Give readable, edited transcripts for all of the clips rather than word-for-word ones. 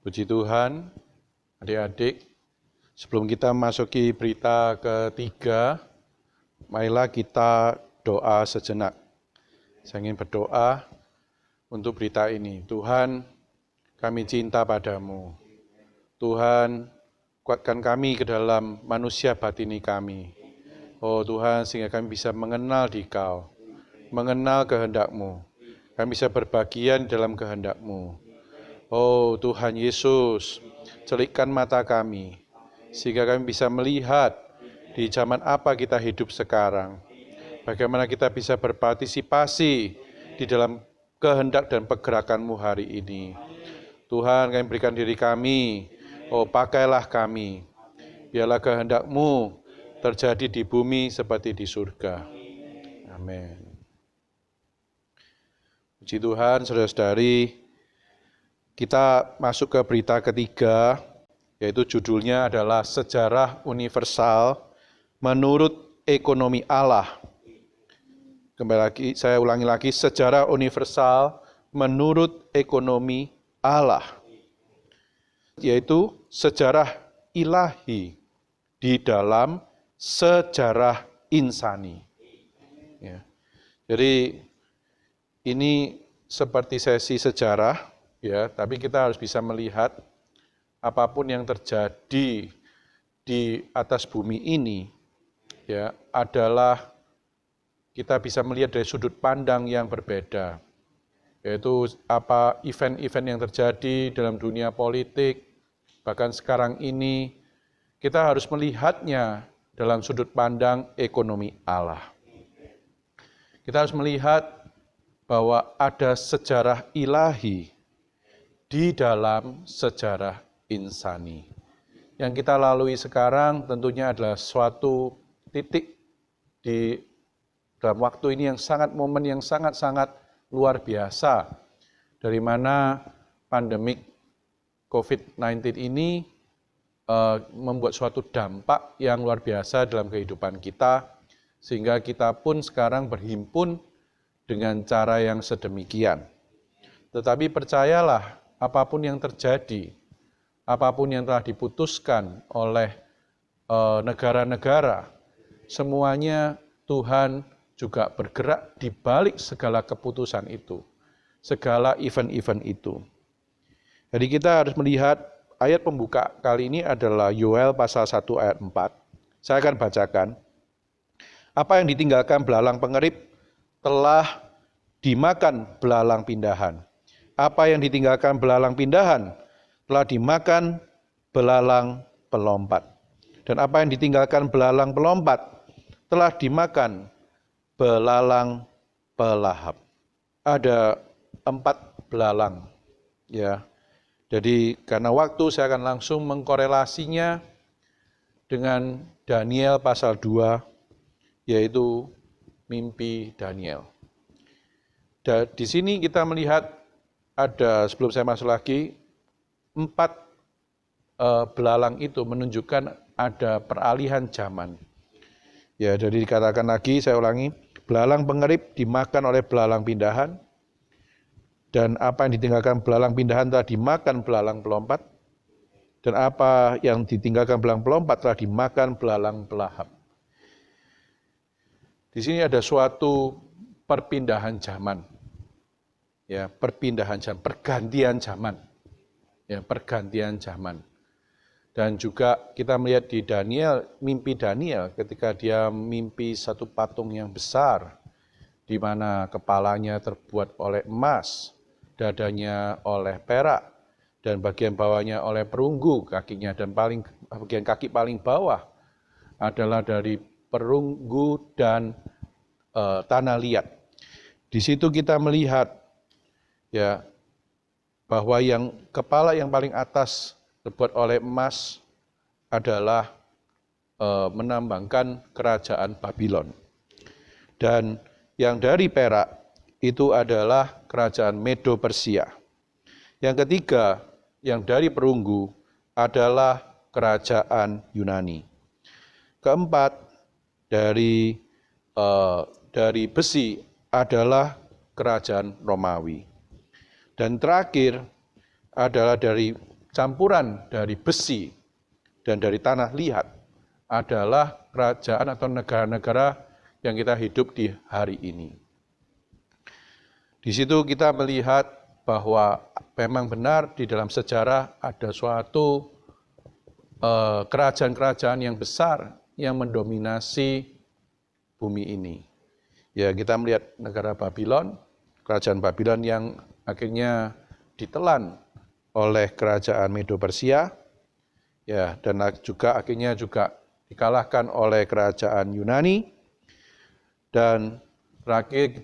Puji Tuhan, adik-adik, sebelum kita memasuki berita ketiga, marilah kita doa sejenak. Saya ingin berdoa untuk berita ini. Tuhan, kami cinta padamu. Tuhan, kuatkan kami ke dalam manusia batini kami. Oh Tuhan, sehingga kami bisa mengenal Dikau, mengenal kehendak-Mu. Kami bisa berbagian dalam kehendak-Mu. Oh Tuhan Yesus, celikkan mata kami, sehingga kami bisa melihat di zaman apa kita hidup sekarang. Bagaimana kita bisa berpartisipasi di dalam kehendak dan pergerakan-Mu hari ini. Tuhan, kami berikan diri kami, oh pakailah kami. Biarlah kehendak-Mu terjadi di bumi seperti di surga. Amin. Puji Tuhan, saudara-saudari, kita masuk ke berita ketiga, yaitu judulnya adalah Sejarah Universal Menurut Ekonomi Allah. Kembali lagi, saya ulangi lagi, Sejarah Universal Menurut Ekonomi Allah. Yaitu sejarah ilahi di dalam sejarah insani. Ya. Jadi ini seperti sesi sejarah, ya, tapi kita harus bisa melihat apapun yang terjadi di atas bumi ini, ya, adalah kita bisa melihat dari sudut pandang yang berbeda, yaitu apa event-event yang terjadi dalam dunia politik, bahkan sekarang ini kita harus melihatnya dalam sudut pandang ekonomi Allah. Kita harus melihat bahwa ada sejarah ilahi di dalam sejarah insani. Yang kita lalui sekarang tentunya adalah suatu titik di dalam waktu ini yang sangat momen yang sangat-sangat luar biasa, dari mana pandemik COVID-19 ini membuat suatu dampak yang luar biasa dalam kehidupan kita, sehingga kita pun sekarang berhimpun dengan cara yang sedemikian. Tetapi percayalah, apapun yang terjadi, apapun yang telah diputuskan oleh negara-negara, semuanya Tuhan juga bergerak di balik segala keputusan itu, segala event-event itu. Jadi kita harus melihat ayat pembuka kali ini adalah Yoel pasal 1 ayat 4. Saya akan bacakan. Apa yang ditinggalkan belalang pengerip telah dimakan belalang pindahan. Apa yang ditinggalkan belalang pindahan telah dimakan belalang pelompat. Dan apa yang ditinggalkan belalang pelompat telah dimakan belalang pelahap. Ada 4 belalang, ya. Jadi karena waktu saya akan langsung mengkorelasinya dengan Daniel pasal 2, yaitu mimpi Daniel. Dan di sini kita melihat ada, sebelum saya masuk lagi, 4 belalang itu menunjukkan ada peralihan zaman. Ya, jadi dikatakan lagi, saya ulangi, belalang pengerip dimakan oleh belalang pindahan, dan apa yang ditinggalkan belalang pindahan telah dimakan belalang pelompat, dan apa yang ditinggalkan belalang pelompat telah dimakan belalang pelahap. Di sini ada suatu perpindahan zaman, ya, perpindahan zaman, pergantian zaman, ya, pergantian zaman. Dan juga kita melihat di Daniel, mimpi Daniel ketika dia mimpi satu patung yang besar, di mana kepalanya terbuat oleh emas, dadanya oleh perak, dan bagian bawahnya oleh perunggu kakinya, dan bagian kaki paling bawah adalah dari perunggu dan tanah liat. Di situ kita melihat, ya, bahwa yang kepala yang paling atas terbuat oleh emas adalah menambangkan kerajaan Babylon, dan yang dari perak itu adalah kerajaan Medo Persia. Yang ketiga, yang dari perunggu adalah kerajaan Yunani. Keempat, dari besi adalah kerajaan Romawi. Dan terakhir adalah dari campuran dari besi dan dari tanah liat adalah kerajaan atau negara-negara yang kita hidup di hari ini. Di situ kita melihat bahwa memang benar di dalam sejarah ada suatu kerajaan-kerajaan yang besar yang mendominasi bumi ini. Ya, kita melihat negara Babylon, kerajaan Babylon yang akhirnya ditelan oleh kerajaan Medo-Persia, ya, dan juga akhirnya juga dikalahkan oleh kerajaan Yunani, dan terakhir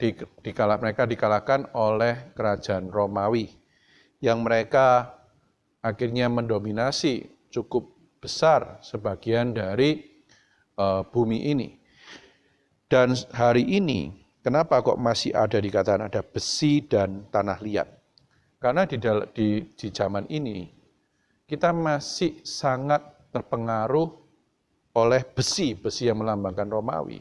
mereka dikalahkan oleh kerajaan Romawi, yang mereka akhirnya mendominasi cukup besar sebagian dari bumi ini. Dan hari ini, kenapa kok masih ada dikatakan ada besi dan tanah liat? Karena di zaman ini, kita masih sangat terpengaruh oleh besi yang melambangkan Romawi.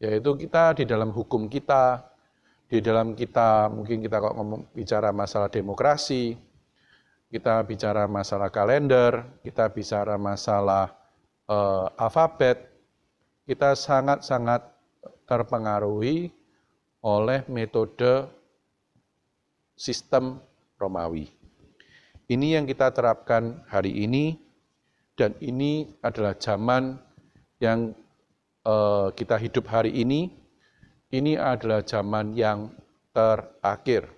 Yaitu kita di dalam hukum kita, di dalam kita, mungkin kita kok bicara masalah demokrasi, kita bicara masalah kalender, kita bicara masalah alfabet, kita sangat-sangat terpengaruhi oleh metode sistem Romawi. Ini yang kita terapkan hari ini, dan ini adalah zaman yang kita hidup hari ini adalah zaman yang terakhir.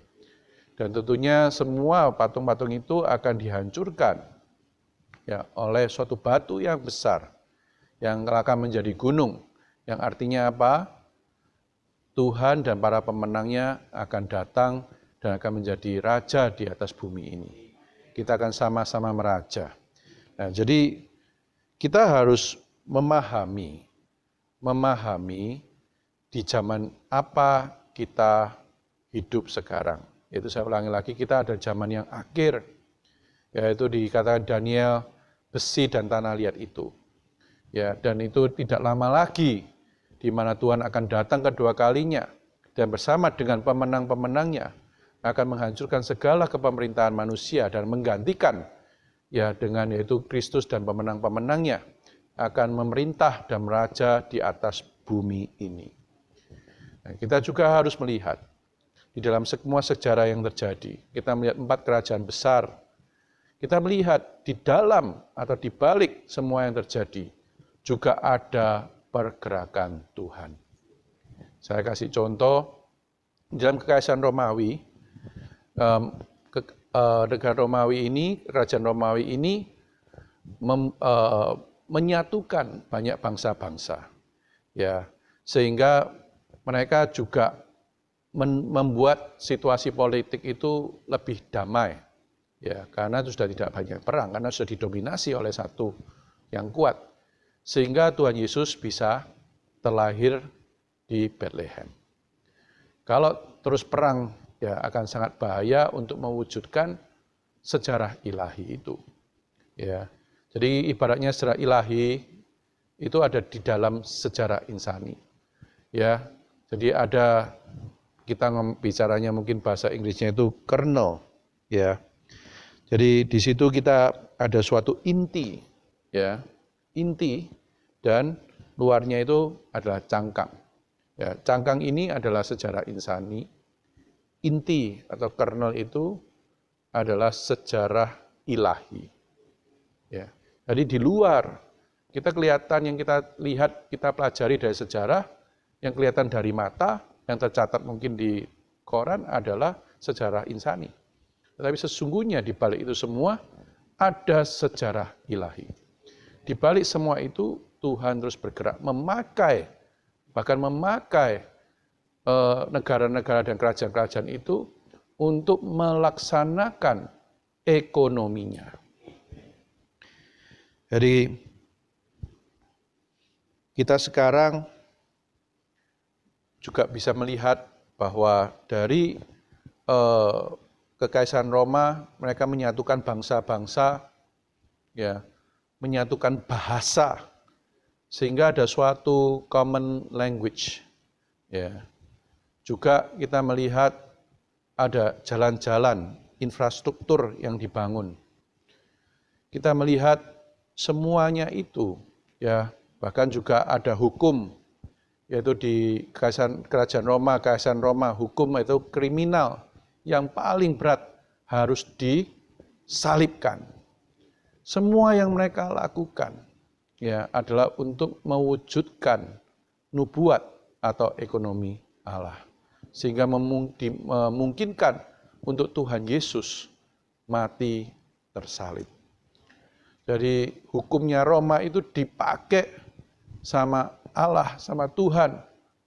Dan tentunya semua patung-patung itu akan dihancurkan ya oleh suatu batu yang besar yang akan menjadi gunung. Yang artinya apa? Tuhan dan para pemenangnya akan datang dan akan menjadi raja di atas bumi ini. Kita akan sama-sama meraja. Nah, jadi kita harus memahami di zaman apa kita hidup sekarang. Itu saya ulangi lagi, kita ada zaman yang akhir, yaitu dikatakan Daniel, besi dan tanah liat itu. Ya, dan itu tidak lama lagi di mana Tuhan akan datang kedua kalinya dan bersama dengan pemenang-pemenangnya akan menghancurkan segala kepemerintahan manusia dan menggantikan ya dengan yaitu Kristus dan pemenang-pemenangnya akan memerintah dan meraja di atas bumi ini. Nah, kita juga harus melihat di dalam semua sejarah yang terjadi, kita melihat 4 kerajaan besar. Kita melihat di dalam atau di balik semua yang terjadi juga ada pergerakan Tuhan. Saya kasih contoh, dalam kekaisaran Romawi, negara Romawi ini, kerajaan Romawi ini menyatukan banyak bangsa-bangsa, ya, sehingga mereka juga membuat situasi politik itu lebih damai, ya, karena itu sudah tidak banyak perang, karena sudah didominasi oleh satu yang kuat, sehingga Tuhan Yesus bisa terlahir di Bethlehem. Kalau terus perang, ya akan sangat bahaya untuk mewujudkan sejarah ilahi itu. Ya, jadi ibaratnya sejarah ilahi itu ada di dalam sejarah insani. Ya, jadi ada, kita bicaranya mungkin bahasa Inggrisnya itu kernel, ya. Jadi di situ kita ada suatu inti, ya, inti, dan luarnya itu adalah cangkang. Ya, cangkang ini adalah sejarah insani, inti atau kernel itu adalah sejarah ilahi. Ya, jadi di luar kita kelihatan, yang kita lihat, kita pelajari dari sejarah, yang kelihatan dari mata, yang tercatat mungkin di koran adalah sejarah insani. Tetapi sesungguhnya di balik itu semua ada sejarah ilahi. Di balik semua itu Tuhan terus bergerak bahkan memakai negara-negara dan kerajaan-kerajaan itu untuk melaksanakan ekonominya. Jadi kita sekarang juga bisa melihat bahwa dari Kekaisaran Roma, mereka menyatukan bangsa-bangsa, ya, menyatukan bahasa, sehingga ada suatu common language. Ya. Juga kita melihat ada jalan-jalan, infrastruktur yang dibangun. kita melihat semuanya itu, ya, bahkan juga ada hukum, yaitu di kerajaan Roma, hukum itu kriminal yang paling berat harus disalibkan. Semua yang mereka lakukan, ya, adalah untuk mewujudkan nubuat atau ekonomi Allah, sehingga memungkinkan untuk Tuhan Yesus mati tersalib. Jadi hukumnya Roma itu dipakai sama Allah, sama Tuhan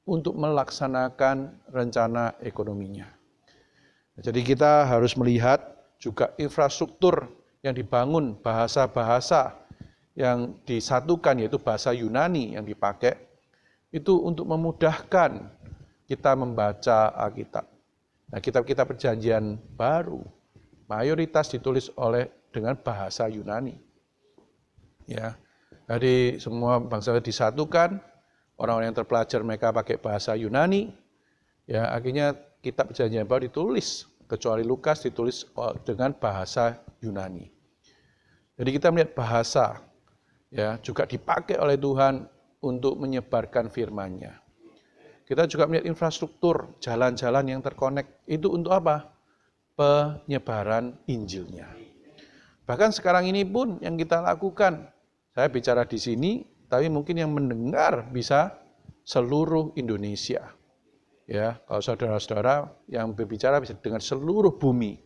untuk melaksanakan rencana ekonominya. Jadi kita harus melihat juga infrastruktur yang dibangun, bahasa-bahasa yang disatukan, yaitu bahasa Yunani yang dipakai, itu untuk memudahkan kita membaca Alkitab. Nah, kitab-kitab perjanjian baru mayoritas ditulis dengan bahasa Yunani. Ya, jadi semua bangsa disatukan, orang-orang yang terpelajar mereka pakai bahasa Yunani. Ya, akhirnya kitab perjanjian baru ditulis, kecuali Lukas ditulis dengan bahasa Yunani. Jadi kita melihat bahasa, ya, juga dipakai oleh Tuhan untuk menyebarkan firman-Nya. Kita juga melihat infrastruktur, jalan-jalan yang terkonek, itu untuk apa? Penyebaran Injil-Nya. Bahkan sekarang ini pun yang kita lakukan, saya bicara di sini, tapi mungkin yang mendengar bisa seluruh Indonesia. Ya, kalau saudara-saudara yang berbicara bisa dengan seluruh bumi,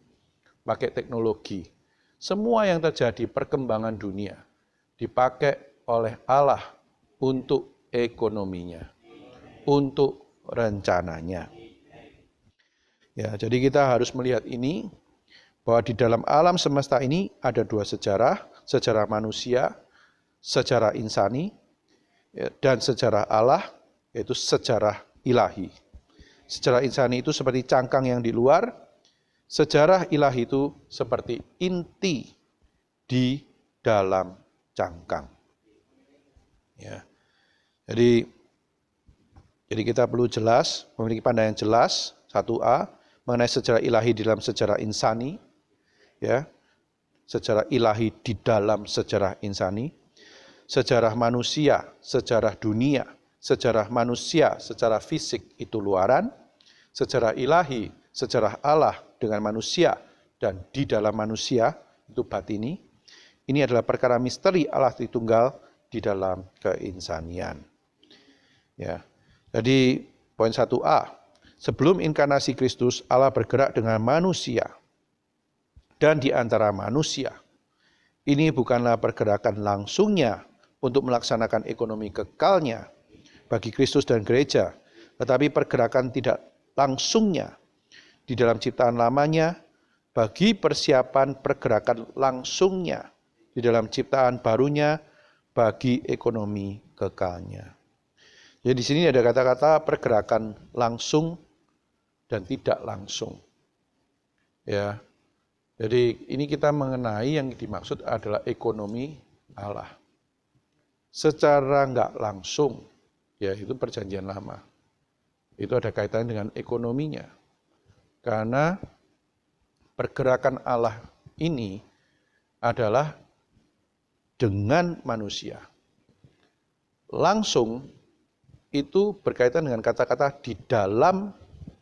pakai teknologi. Semua yang terjadi perkembangan dunia dipakai oleh Allah untuk ekonominya, untuk rencananya. Ya, jadi kita harus melihat ini, bahwa di dalam alam semesta ini ada dua sejarah, sejarah manusia, sejarah insani, dan sejarah Allah, yaitu sejarah ilahi. Sejarah insani itu seperti cangkang yang di luar, sejarah ilahi itu seperti inti di dalam cangkang. Ya. Jadi kita perlu jelas, memiliki pandangan jelas, 1A, mengenai sejarah ilahi di dalam sejarah insani, ya, sejarah ilahi di dalam sejarah insani. Sejarah manusia, sejarah dunia, sejarah manusia secara fisik itu luaran, sejarah ilahi, sejarah Allah dengan manusia dan di dalam manusia itu batini. Ini adalah perkara misteri Allah Tritunggal di dalam keinsanian. Ya. Jadi poin 1A, sebelum inkarnasi Kristus Allah bergerak dengan manusia dan di antara manusia. Ini bukanlah pergerakan langsungnya untuk melaksanakan ekonomi kekalnya bagi Kristus dan gereja, tetapi pergerakan tidak langsungnya di dalam ciptaan lamanya bagi persiapan pergerakan langsungnya di dalam ciptaan barunya bagi ekonomi kekalnya. Jadi di sini ada kata-kata pergerakan langsung dan tidak langsung. Ya. Jadi ini kita mengenai yang dimaksud adalah ekonomi Allah. Secara enggak langsung, ya itu perjanjian lama. Itu ada kaitannya dengan ekonominya. Karena pergerakan Allah ini adalah dengan manusia. Langsung itu berkaitan dengan kata-kata di dalam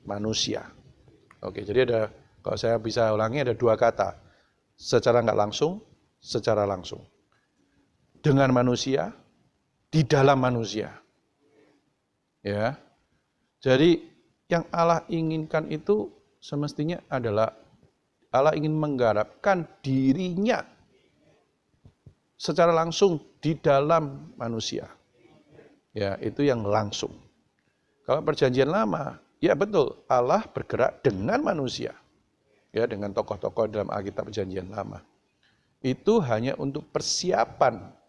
manusia. Oke, jadi kalau saya bisa ulangi ada dua kata. Secara enggak langsung, secara langsung. Dengan manusia, di dalam manusia. Ya. Jadi yang Allah inginkan itu semestinya adalah Allah ingin menggarapkan dirinya secara langsung di dalam manusia. Ya, itu yang langsung. Kalau perjanjian lama, ya betul, Allah bergerak dengan manusia. Ya, dengan tokoh-tokoh dalam Alkitab perjanjian lama. Itu hanya untuk persiapan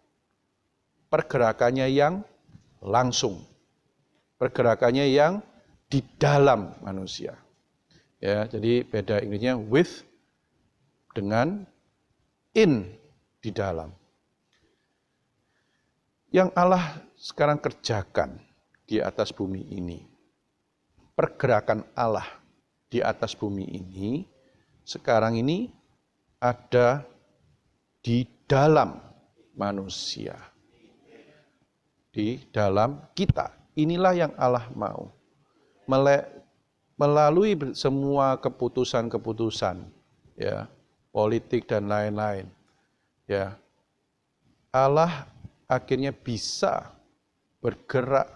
pergerakannya yang langsung. Pergerakannya yang di dalam manusia. Ya, jadi beda Inggrisnya with dengan in di dalam. Yang Allah sekarang kerjakan di atas bumi ini, pergerakan Allah di atas bumi ini, sekarang ini ada di dalam manusia. Di dalam kita. Inilah yang Allah mau. Melalui semua keputusan-keputusan, ya, politik dan lain-lain, ya, Allah akhirnya bisa bergerak,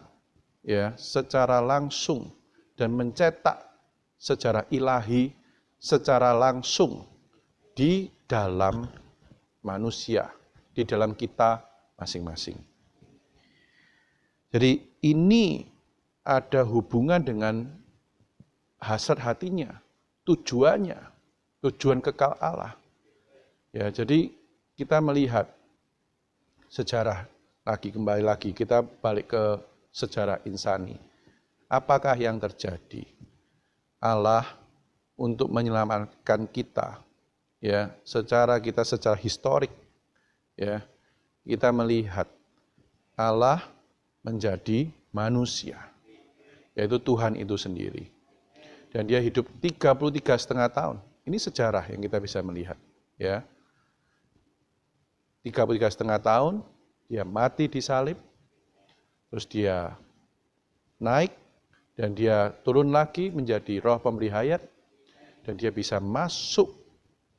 ya, secara langsung dan mencetak secara ilahi, secara langsung di dalam manusia, di dalam kita masing-masing. Jadi ini ada hubungan dengan hasrat hatinya, tujuannya, tujuan kekal Allah. Ya, jadi kita melihat sejarah kembali lagi, kita balik ke sejarah insani. Apakah yang terjadi? Allah untuk menyelamatkan kita, ya, secara historik, ya, kita melihat Allah menjadi manusia, yaitu Tuhan itu sendiri. Dan dia hidup 33,5 tahun. Ini sejarah yang kita bisa melihat, ya. 33,5 tahun, dia mati di salib, terus dia naik, dan dia turun lagi menjadi roh pemberi hayat, dan dia bisa masuk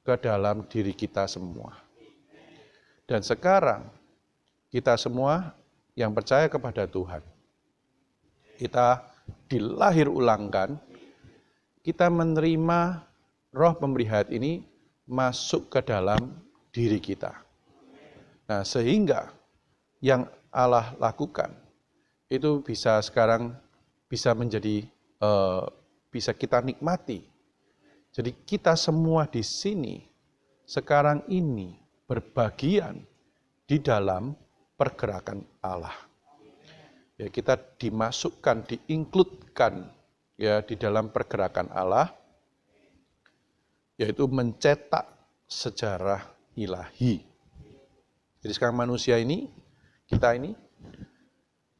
ke dalam diri kita semua. Dan sekarang, kita semua yang percaya kepada Tuhan, kita dilahir ulangkan, kita menerima roh pemberi hayat ini masuk ke dalam diri kita. Nah, sehingga yang Allah lakukan itu sekarang bisa menjadi bisa kita nikmati. Jadi kita semua di sini sekarang ini berbagian di dalam pergerakan Allah. Ya, kita dimasukkan, diinkludkan, ya, di dalam pergerakan Allah, yaitu mencetak sejarah ilahi. Jadi sekarang manusia ini, kita ini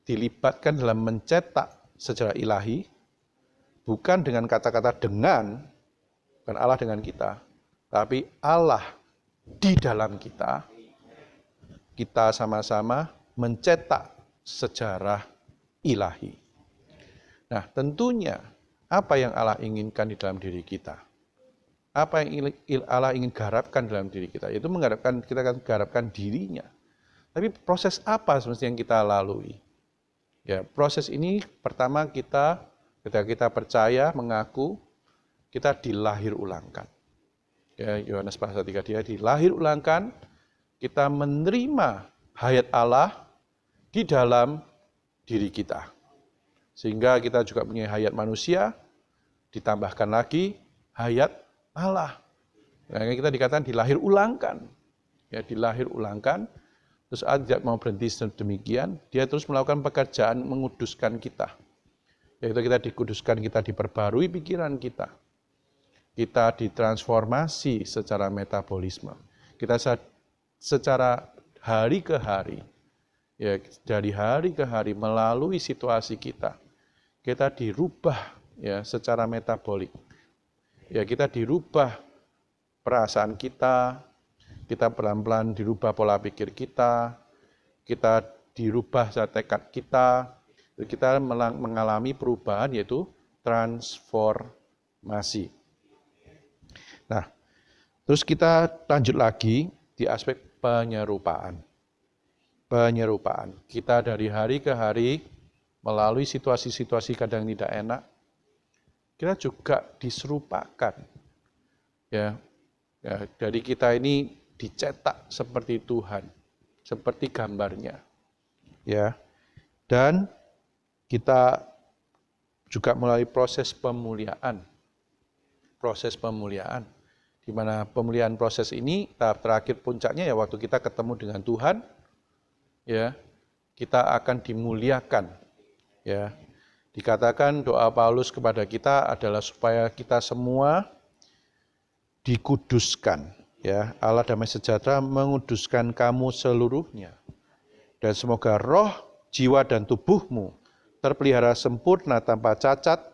dilibatkan dalam mencetak sejarah ilahi, bukan dengan kata-kata dengan, bukan Allah dengan kita, tapi Allah di dalam kita sama-sama mencetak sejarah ilahi. Nah, tentunya apa yang Allah inginkan di dalam diri kita? Apa yang Allah ingin garapkan dalam diri kita? Itu kita akan garapkan dirinya. Tapi proses apa semestinya yang kita lalui? Ya, proses ini pertama ketika kita percaya, mengaku, kita dilahir ulangkan. Ya, Yohanes pasal 3, dia dilahir ulangkan, kita menerima hayat Allah di dalam diri kita. Sehingga kita juga punya hayat manusia, ditambahkan lagi hayat Allah. Nah, kita dikatakan dilahir ulangkan. Ya, dilahir ulangkan, terus Allah tidak mau berhenti sedemikian, dia terus melakukan pekerjaan menguduskan kita. Yaitu kita dikuduskan, kita diperbarui pikiran kita. Kita ditransformasi secara metabolisme. Kita secara hari ke hari, ya, dari hari ke hari melalui situasi kita dirubah, ya, secara metabolik. Ya, kita dirubah perasaan kita pelan-pelan dirubah pola pikir kita dirubah tekad kita mengalami perubahan, yaitu transformasi. Nah, terus kita lanjut lagi di aspek penyerupaan. Kita dari hari ke hari melalui situasi-situasi kadang tidak enak, kita juga diserupakan. Ya, dari kita ini dicetak seperti Tuhan, seperti gambarnya. Ya. Dan kita juga melalui proses pemuliaan. Di mana pemulihan proses ini tahap terakhir puncaknya ya waktu kita ketemu dengan Tuhan, ya, kita akan dimuliakan, ya. Dikatakan doa Paulus kepada kita adalah supaya kita semua dikuduskan, ya. Allah damai sejahtera menguduskan kamu seluruhnya, dan semoga roh, jiwa dan tubuhmu terpelihara sempurna tanpa cacat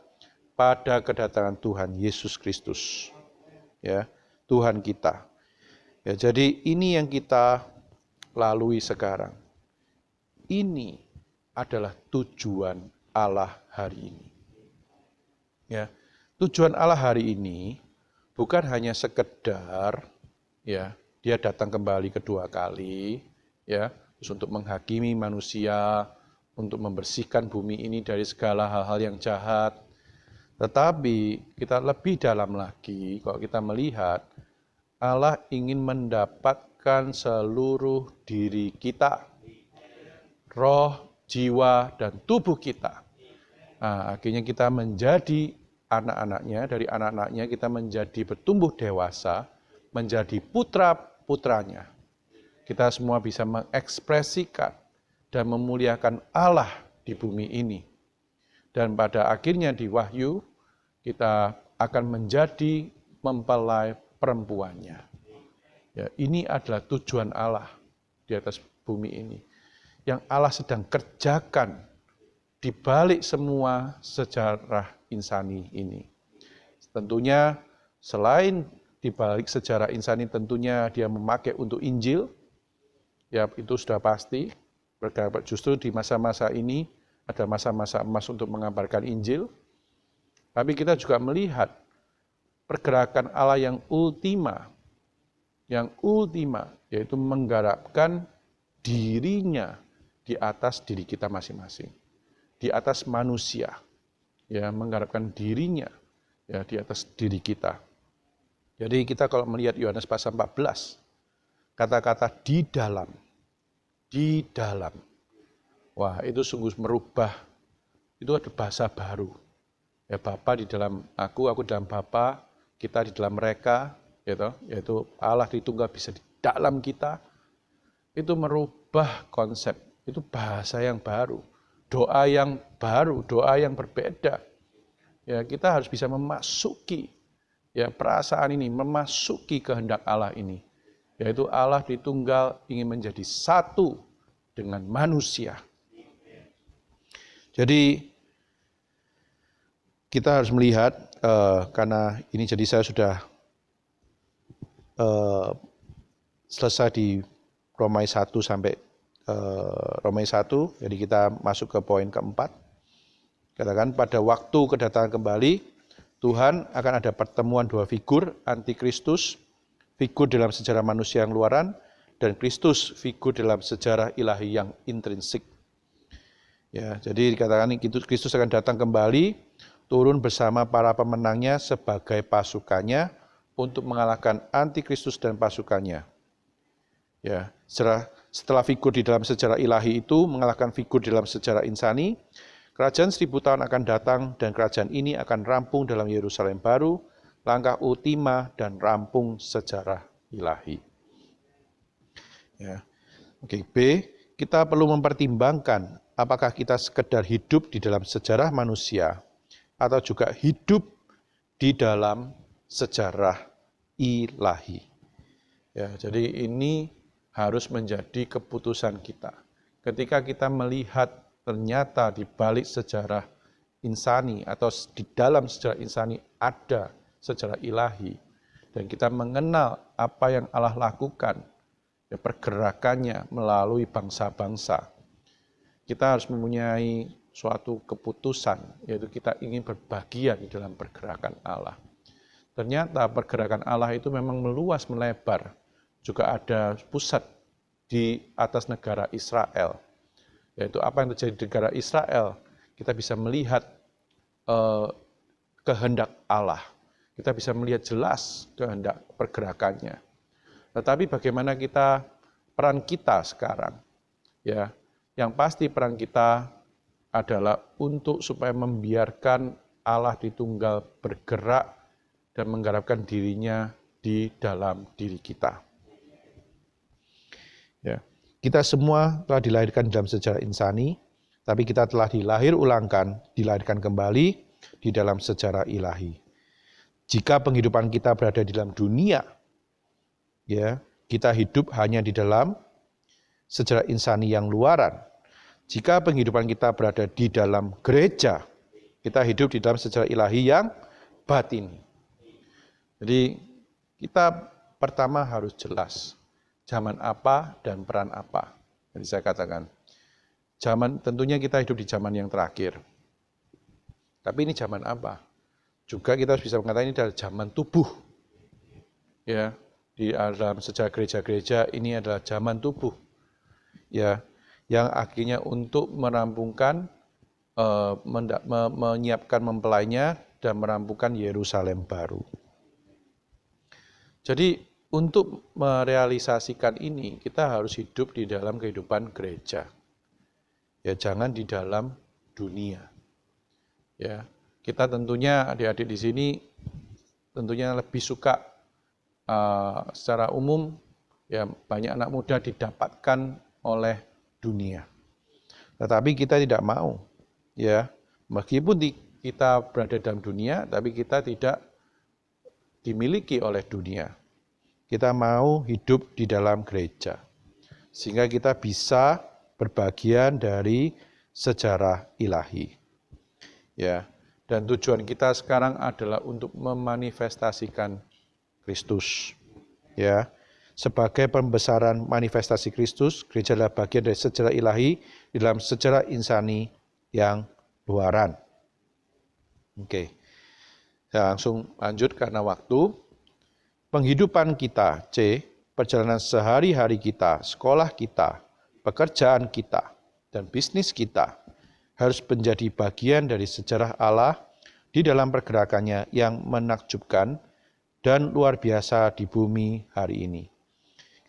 pada kedatangan Tuhan Yesus Kristus, ya. Tuhan kita. Ya, jadi ini yang kita lalui sekarang. Ini adalah tujuan Allah hari ini. Ya, tujuan Allah hari ini bukan hanya sekedar ya dia datang kembali kedua kali ya terus untuk menghakimi manusia, untuk membersihkan bumi ini dari segala hal-hal yang jahat. Tetapi kita lebih dalam lagi kalau kita melihat Allah ingin mendapatkan seluruh diri kita, roh, jiwa, dan tubuh kita. Nah, akhirnya kita menjadi anak-anaknya, dari anak-anaknya kita menjadi bertumbuh dewasa, menjadi putra-putranya. Kita semua bisa mengekspresikan dan memuliakan Allah di bumi ini. Dan pada akhirnya di Wahyu, kita akan menjadi mempelai perempuannya. Ya, ini adalah tujuan Allah di atas bumi ini. Yang Allah sedang kerjakan di balik semua sejarah insani ini. Tentunya selain di balik sejarah insani tentunya dia memakai untuk Injil, ya itu sudah pasti. Justru di masa-masa ini ada masa-masa emas untuk mengabarkan Injil. Tapi kita juga melihat pergerakan Allah yang ultima, yaitu menggarapkan dirinya di atas diri kita masing-masing. Di atas manusia, ya menggarapkan dirinya ya di atas diri kita. Jadi kita kalau melihat Yohanes pasal 14, kata-kata di dalam, wah itu sungguh merubah, itu ada bahasa baru. Ya Bapa di dalam aku dalam Bapa, kita di dalam mereka, yaitu Allah Tritunggal bisa di dalam kita. Itu merubah konsep, itu bahasa yang baru. Doa yang baru, doa yang berbeda. Ya, kita harus bisa memasuki ya perasaan ini, memasuki kehendak Allah ini. Yaitu Allah Tritunggal ingin menjadi satu dengan manusia. Jadi kita harus melihat karena ini jadi saya sudah selesai di Romai 1 sampai Romai 1, jadi kita masuk ke poin keempat. Katakan pada waktu kedatangan kembali, Tuhan akan ada pertemuan dua figur, antikristus, figur dalam sejarah manusia yang luaran, dan Kristus, figur dalam sejarah ilahi yang intrinsik. Ya, jadi dikatakan Kristus akan datang kembali, turun bersama para pemenangnya sebagai pasukannya untuk mengalahkan antikristus dan pasukannya. Ya, setelah figur di dalam sejarah ilahi itu mengalahkan figur di dalam sejarah insani, kerajaan 1000 tahun akan datang dan kerajaan ini akan rampung dalam Yerusalem baru, langkah ultima dan rampung sejarah ilahi. Ya. Oke, B, kita perlu mempertimbangkan apakah kita sekedar hidup di dalam sejarah manusia atau juga hidup di dalam sejarah ilahi. Ya, jadi ini harus menjadi keputusan kita. Ketika kita melihat ternyata di balik sejarah insani atau di dalam sejarah insani ada sejarah ilahi, dan kita mengenal apa yang Allah lakukan, ya, pergerakannya melalui bangsa-bangsa, kita harus mempunyai suatu keputusan, yaitu kita ingin berbagian di dalam pergerakan Allah. Ternyata pergerakan Allah itu memang meluas, melebar, juga ada pusat di atas negara Israel. Yaitu apa yang terjadi di negara Israel, kita bisa melihat kehendak Allah. Kita bisa melihat jelas kehendak pergerakannya. Tetapi bagaimana peran kita sekarang? Ya, yang pasti peran kita adalah untuk supaya membiarkan Allah Tritunggal bergerak dan menggarapkan dirinya di dalam diri kita. Ya, kita semua telah dilahirkan dalam sejarah insani, tapi kita telah dilahirkan kembali di dalam sejarah ilahi. Jika penghidupan kita berada di dalam dunia, ya, kita hidup hanya di dalam sejarah insani yang luaran. Jika penghidupan kita berada di dalam gereja, kita hidup di dalam sejarah ilahi yang batini. Jadi kita pertama harus jelas zaman apa dan peran apa. Jadi saya katakan, tentunya kita hidup di zaman yang terakhir. Tapi ini zaman apa? Juga kita harus bisa mengatakan ini adalah zaman tubuh. Ya, di dalam sejarah gereja-gereja ini adalah zaman tubuh. Ya, yang akhirnya untuk merampungkan menyiapkan mempelainya dan merampungkan Yerusalem baru. Jadi untuk merealisasikan ini kita harus hidup di dalam kehidupan gereja. Ya, jangan di dalam dunia. Ya, kita tentunya adik-adik di sini tentunya lebih suka secara umum ya banyak anak muda didapatkan oleh dunia. Tetapi kita tidak mau ya, meskipun kita berada dalam dunia tapi kita tidak dimiliki oleh dunia. Kita mau hidup di dalam gereja sehingga kita bisa berbagian dari sejarah ilahi. Ya, dan tujuan kita sekarang adalah untuk memanifestasikan Kristus. Ya, sebagai pembesaran manifestasi Kristus, gereja adalah bagian dari sejarah ilahi di dalam sejarah insani yang luaran. Oke. Saya langsung lanjut karena waktu. Penghidupan kita, C, perjalanan sehari-hari kita, sekolah kita, pekerjaan kita, dan bisnis kita harus menjadi bagian dari sejarah Allah di dalam pergerakannya yang menakjubkan dan luar biasa di bumi hari ini.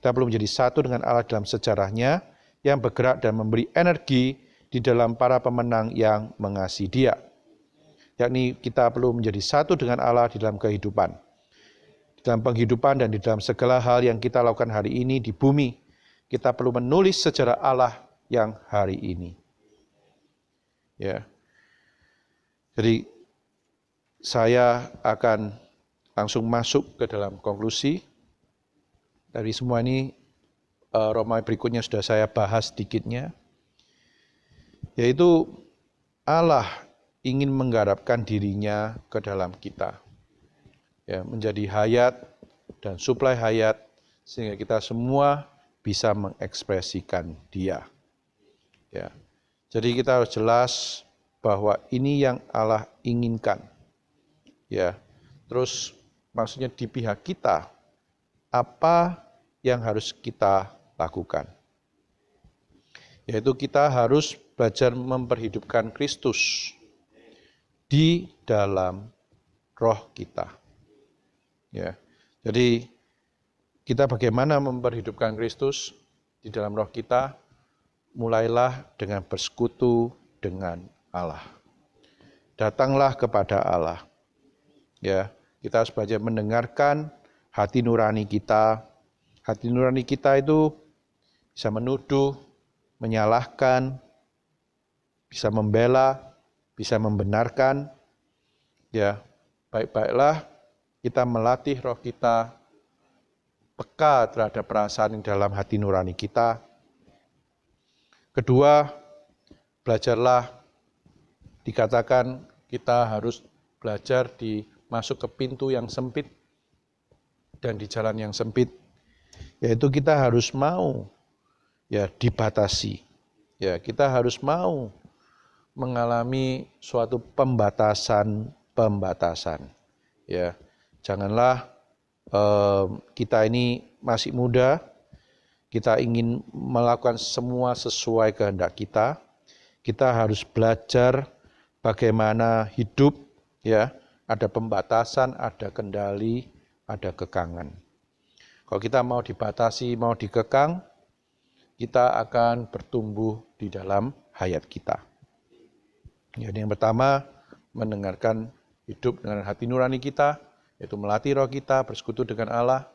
Kita perlu menjadi satu dengan Allah dalam sejarahnya yang bergerak dan memberi energi di dalam para pemenang yang mengasihi Dia. Yakni kita perlu menjadi satu dengan Allah di dalam kehidupan. Di dalam penghidupan dan di dalam segala hal yang kita lakukan hari ini di bumi, kita perlu menulis sejarah Allah yang hari ini. Ya. Jadi saya akan langsung masuk ke dalam konklusi. Dari semua ini Romawi berikutnya sudah saya bahas sedikitnya. Yaitu Allah ingin menggarapkan dirinya ke dalam kita. Ya, menjadi hayat dan suplai hayat sehingga kita semua bisa mengekspresikan Dia. Ya. Jadi kita harus jelas bahwa ini yang Allah inginkan. Ya. Terus maksudnya di pihak kita apa yang harus kita lakukan? Yaitu kita harus belajar memperhidupkan Kristus di dalam roh kita. Ya. Jadi kita bagaimana memperhidupkan Kristus di dalam roh kita? Mulailah dengan bersekutu dengan Allah. Datanglah kepada Allah. Ya, kita harus belajar mendengarkan hati nurani kita. Hati nurani kita itu bisa menuduh, menyalahkan, bisa membela, bisa membenarkan. Ya, baik-baiklah kita melatih roh kita peka terhadap perasaan yang dalam hati nurani kita. Kedua, belajarlah, dikatakan kita harus belajar masuk ke pintu yang sempit dan di jalan yang sempit, yaitu kita harus mau ya dibatasi. Ya, kita harus mau mengalami suatu pembatasan. Ya, janganlah kita ini masih muda, kita ingin melakukan semua sesuai kehendak kita. Kita harus belajar bagaimana hidup, ya, ada pembatasan, ada kendali, ada kekangan. Kalau kita mau dibatasi, mau dikekang, kita akan bertumbuh di dalam hayat kita. Jadi yang pertama, mendengarkan hidup dengan hati nurani kita, yaitu melatih roh kita, bersekutu dengan Allah.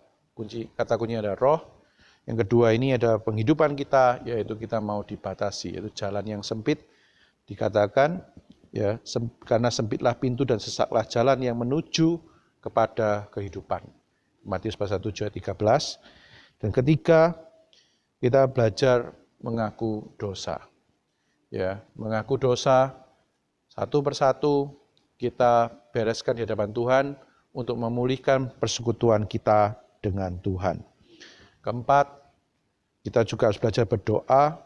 Kata kuncinya ada roh. Yang kedua ini ada penghidupan kita, yaitu kita mau dibatasi, yaitu jalan yang sempit. Dikatakan, ya, karena sempitlah pintu dan sesaklah jalan yang menuju kepada kehidupan. Matius pasal 7 ayat 13. Dan ketiga, kita belajar mengaku dosa. Ya, mengaku dosa satu persatu kita bereskan di hadapan Tuhan untuk memulihkan persekutuan kita dengan Tuhan. Keempat, Kita juga harus belajar berdoa.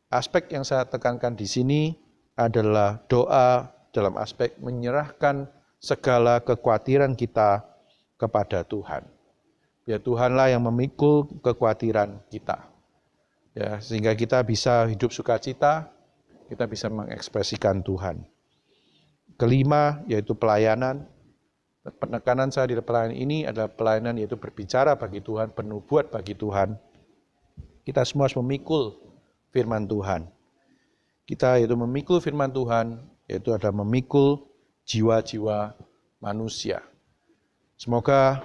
Aspek yang saya tekankan di sini adalah doa dalam aspek menyerahkan segala kekhawatiran kita kepada Tuhan. Biar Tuhanlah yang memikul kekhawatiran kita. Ya, sehingga kita bisa hidup sukacita, kita bisa mengekspresikan Tuhan. Kelima, yaitu pelayanan. Penekanan saya di pelayanan ini adalah pelayanan yaitu berbicara bagi Tuhan, bernubuat bagi Tuhan. Kita semua harus memikul firman Tuhan. Kita yaitu memikul firman Tuhan, yaitu adalah memikul jiwa-jiwa manusia. Semoga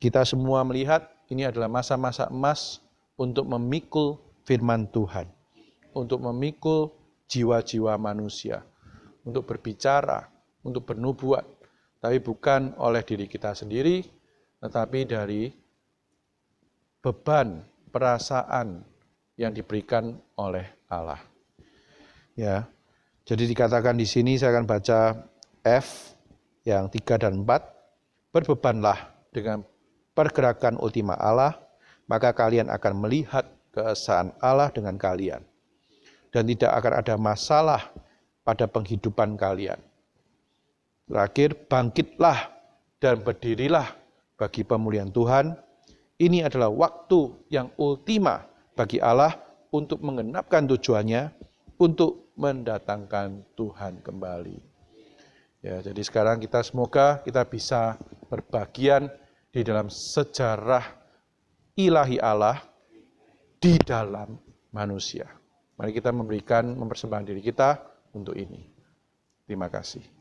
kita semua melihat ini adalah masa-masa emas untuk memikul firman Tuhan, untuk memikul jiwa-jiwa manusia, untuk berbicara, untuk bernubuat, tapi bukan oleh diri kita sendiri, tetapi dari beban perasaan yang diberikan oleh Allah. Ya, jadi dikatakan di sini saya akan baca F yang 3 dan 4. Berbebanlah dengan pergerakan ultima Allah, maka kalian akan melihat keesaan Allah dengan kalian. Dan tidak akan ada masalah pada penghidupan kalian. Terakhir, bangkitlah dan berdirilah bagi pemulihan Tuhan. Ini adalah waktu yang ultima bagi Allah untuk menggenapkan tujuannya, untuk mendatangkan Tuhan kembali. Ya, jadi sekarang semoga kita bisa berbagian di dalam sejarah ilahi Allah di dalam manusia. Mari kita mempersembahkan diri kita untuk ini. Terima kasih.